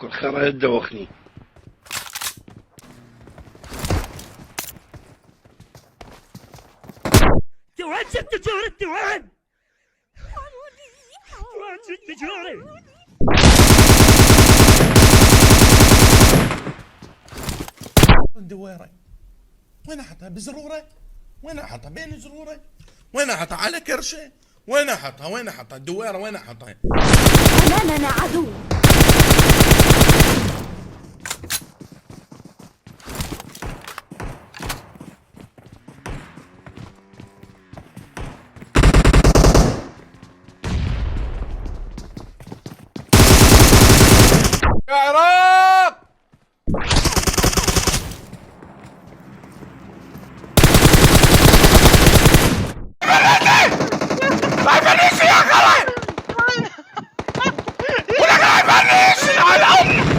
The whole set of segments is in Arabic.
كل خير يدوخني. وين شفت جوري انت وين؟ وين شفت جوري؟ الدويرة وين احطها؟ بزروره؟ وين احطها؟ بين زروره؟ وين احطها؟ على كرشه؟ وين احطها؟ وين احطها؟ الدويرة وين احطها؟ أمامنا عدو. يا عراق! ما يفنيش يا خلاص! ولك ما يفنيش على الأم!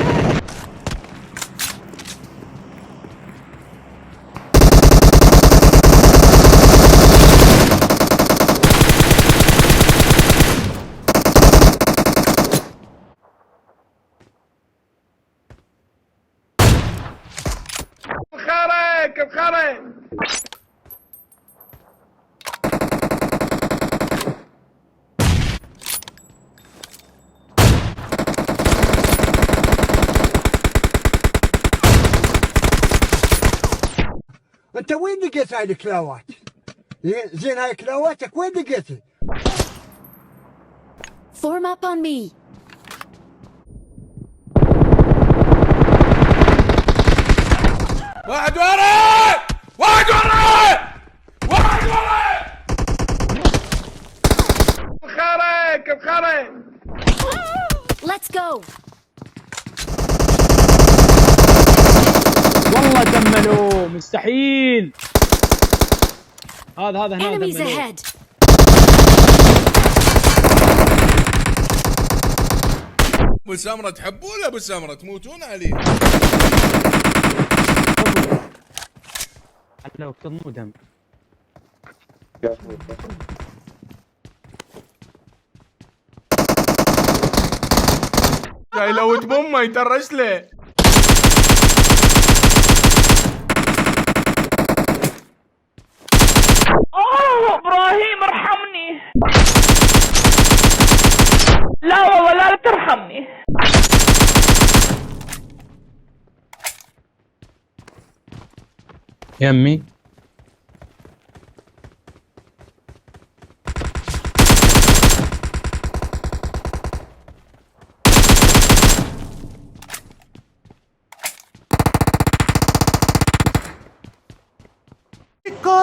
بخيرك بخيرك! انت وين لقيت هاي الكلاوات؟ زين هاي كلاواتك وين لقيتها؟ Form up on me. واحد وراي! واحد وراي! واحد وراي! بخيرك بخيرك! Let's go. والله دملوه مستحيل. هذا هنا Enemies دملوه. ahead. ابو سمره تحبوه ولا ابو سمره تموتون عليه؟ لو كظموا دم. جاي يلوت بامه يترش له. اوه ابراهيم ارحمني. لا والله لا ترحمني. يمي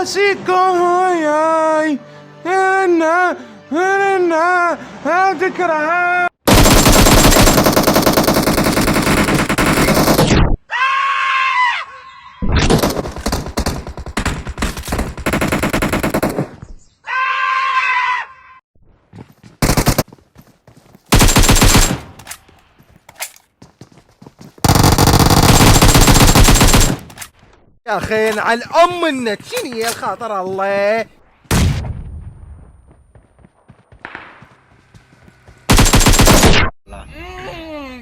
سيكو هاي هنا تكره. يا اخي على ام النت شنو يا الخاطر الله؟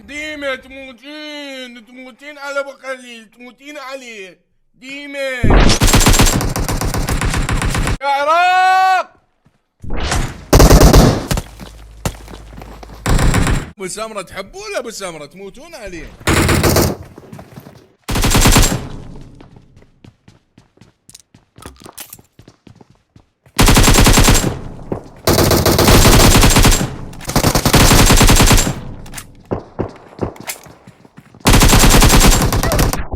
ديما تموتين على ابو خليل، تموتين عليه ديما يا عراق. ابو سمره تحبوه ولا ابو سمره تموتون عليه؟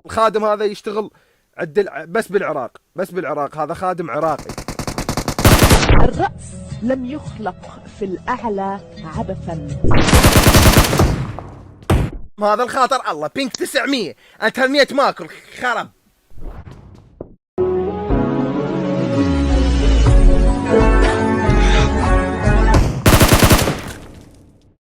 الخادم هذا يشتغل بس بالعراق هذا خادم عراقي. الرأس لم يخلق في الأعلى عبثا. هذا الخاطر الله بينك 900 انت هالمية ماكل خرب.